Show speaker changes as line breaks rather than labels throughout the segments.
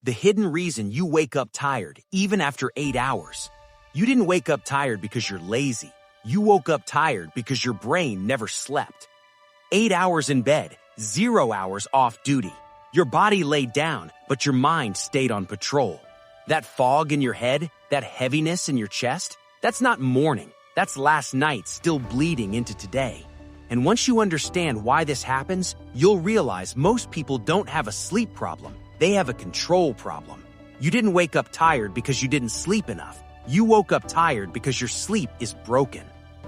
The hidden reason you wake up tired, even after 8 hours. You didn't wake up tired because you're lazy. You woke up tired because your brain never slept. 8 hours in bed, 0 hours off duty. Your body laid down, but your mind stayed on patrol. That fog in your head, that heaviness in your chest, that's not morning. That's last night still bleeding into today. And once you understand why this happens, you'll realize most people don't have a sleep problem. They have a control problem. You didn't wake up tired because you didn't sleep enough. You woke up tired because your sleep is broken.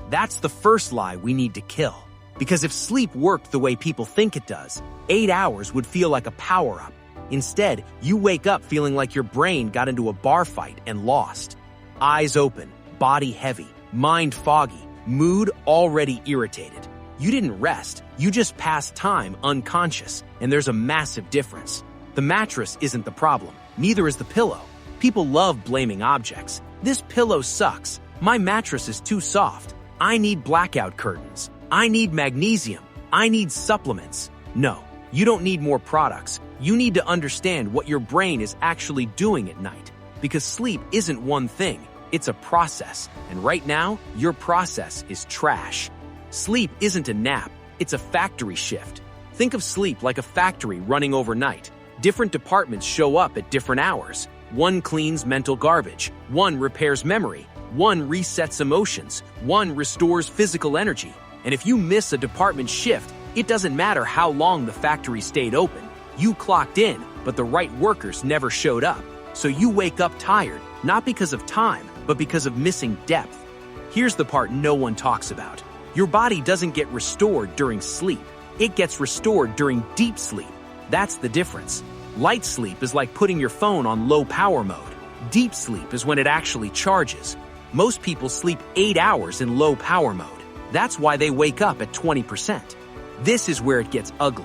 That's the first lie we need to kill. Because if sleep worked the way people think it does, 8 hours would feel like a power-up. Instead, you wake up feeling like your brain got into a bar fight and lost. Eyes open, body heavy, mind foggy, mood already irritated. You didn't rest, you just passed time unconscious, and there's a massive difference. The mattress isn't the problem, neither is the pillow. People love blaming objects. This pillow sucks. My mattress is too soft. I need blackout curtains. I need magnesium. I need supplements. No, you don't need more products. You need to understand what your brain is actually doing at night. Because sleep isn't one thing, it's a process. And right now, your process is trash. Sleep isn't a nap, it's a factory shift. Think of sleep like a factory running overnight. Different departments show up at different hours. One cleans mental garbage, one repairs memory, one resets emotions, one restores physical energy. And if you miss a department shift, it doesn't matter how long the factory stayed open. You clocked in, but the right workers never showed up. So you wake up tired, not because of time, but because of missing depth. Here's the part no one talks about. Your body doesn't get restored during sleep. It gets restored during deep sleep. That's the difference. Light sleep is like putting your phone on low power mode. Deep sleep is when it actually charges. Most people sleep 8 hours in low power mode. That's why they wake up at 20%. This is where it gets ugly.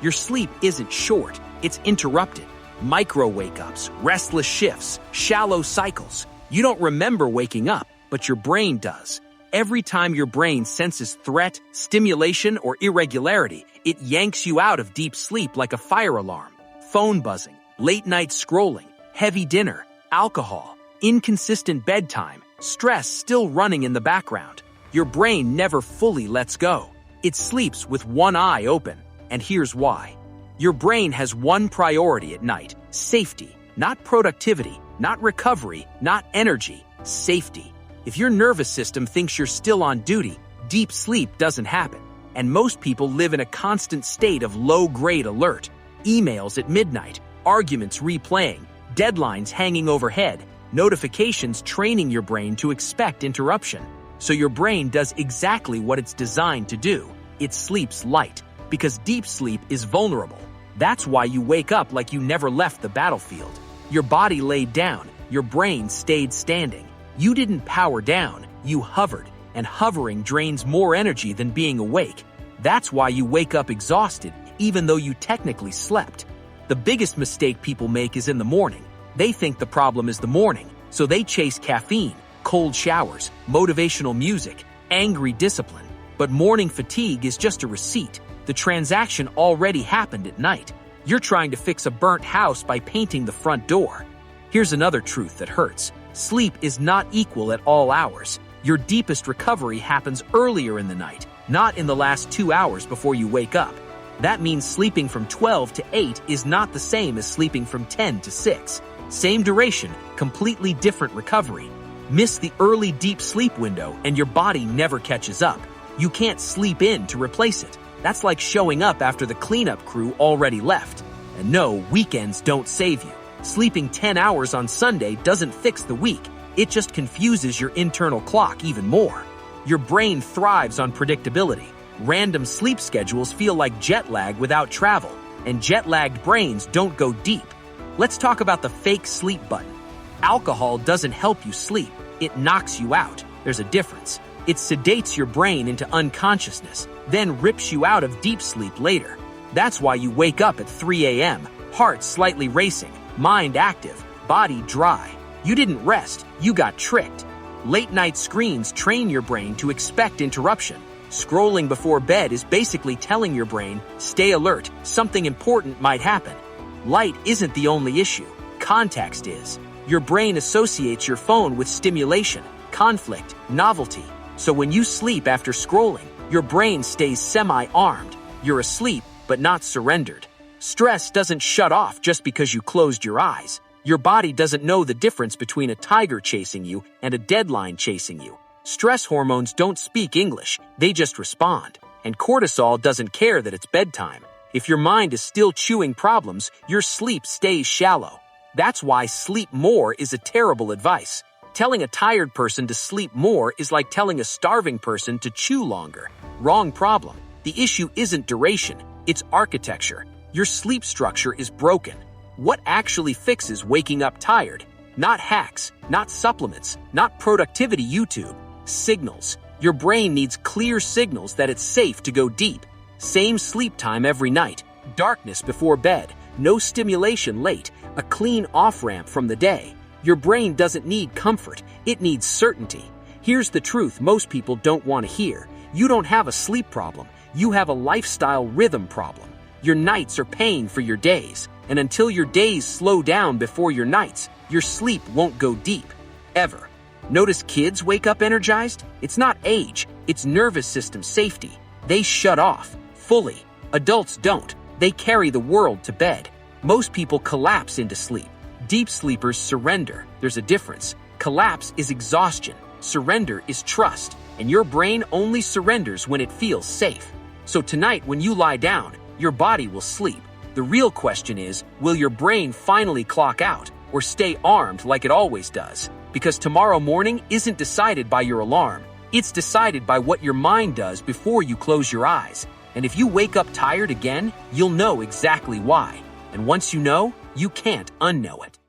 Your sleep isn't short, it's interrupted. Micro wake-ups, restless shifts, shallow cycles. You don't remember waking up, but your brain does. Every time your brain senses threat, stimulation, or irregularity, it yanks you out of deep sleep like a fire alarm. Phone buzzing, late-night scrolling, heavy dinner, alcohol, inconsistent bedtime, stress still running in the background. Your brain never fully lets go. It sleeps with one eye open, and here's why. Your brain has one priority at night: safety, not productivity, not recovery, not energy, safety. If your nervous system thinks you're still on duty, deep sleep doesn't happen, and most people live in a constant state of low-grade alert. Emails at midnight, arguments replaying, deadlines hanging overhead, notifications training your brain to expect interruption. So your brain does exactly what it's designed to do. It sleeps light, because deep sleep is vulnerable. That's why you wake up like you never left the battlefield. Your body laid down, your brain stayed standing. You didn't power down, you hovered, and hovering drains more energy than being awake. That's why you wake up exhausted, even though you technically slept. The biggest mistake people make is in the morning. They think the problem is the morning, so they chase caffeine, cold showers, motivational music, angry discipline. But morning fatigue is just a receipt. The transaction already happened at night. You're trying to fix a burnt house by painting the front door. Here's another truth that hurts. Sleep is not equal at all hours. Your deepest recovery happens earlier in the night, not in the last 2 hours before you wake up. That means sleeping from 12 to 8 is not the same as sleeping from 10 to 6. Same duration, completely different recovery. Miss the early deep sleep window and your body never catches up. You can't sleep in to replace it. That's like showing up after the cleanup crew already left. And no, weekends don't save you. Sleeping 10 hours on Sunday doesn't fix the week. It just confuses your internal clock even more. Your brain thrives on predictability. Random sleep schedules feel like jet lag without travel, and jet-lagged brains don't go deep. Let's talk about the fake sleep button. Alcohol doesn't help you sleep. It knocks you out. There's a difference. It sedates your brain into unconsciousness, then rips you out of deep sleep later. That's why you wake up at 3 a.m., heart slightly racing, mind active, body dry. You didn't rest, you got tricked. Late-night screens train your brain to expect interruption. Scrolling before bed is basically telling your brain, stay alert, something important might happen. Light isn't the only issue. context is. Your brain associates your phone with stimulation, conflict, novelty. So when you sleep after scrolling, your brain stays semi-armed. You're asleep, but not surrendered. Stress doesn't shut off just because you closed your eyes. Your body doesn't know the difference between a tiger chasing you and a deadline chasing you. Stress hormones don't speak English, they just respond. And cortisol doesn't care that it's bedtime. If your mind is still chewing problems, your sleep stays shallow. That's why sleep more is a terrible advice. Telling a tired person to sleep more is like telling a starving person to chew longer. Wrong problem. The issue isn't duration, it's architecture. Your sleep structure is broken. What actually fixes waking up tired? Not hacks, not supplements, not productivity YouTube. Signals. Your brain needs clear signals that it's safe to go deep. Same sleep time every night. Darkness before bed. No stimulation late. A clean off-ramp from the day. Your brain doesn't need comfort. It needs certainty. Here's the truth most people don't want to hear. You don't have a sleep problem. You have a lifestyle rhythm problem. Your nights are paying for your days. And until your days slow down before your nights, your sleep won't go deep. Ever. Notice kids wake up energized? It's not age, it's nervous system safety. They shut off, fully. Adults don't. They carry the world to bed. Most people collapse into sleep. Deep sleepers surrender. There's a difference. Collapse is exhaustion. Surrender is trust. And your brain only surrenders when it feels safe. So tonight when you lie down, your body will sleep. The real question is, will your brain finally clock out or stay armed like it always does? Because tomorrow morning isn't decided by your alarm. It's decided by what your mind does before you close your eyes. And if you wake up tired again, you'll know exactly why. And once you know, you can't unknow it.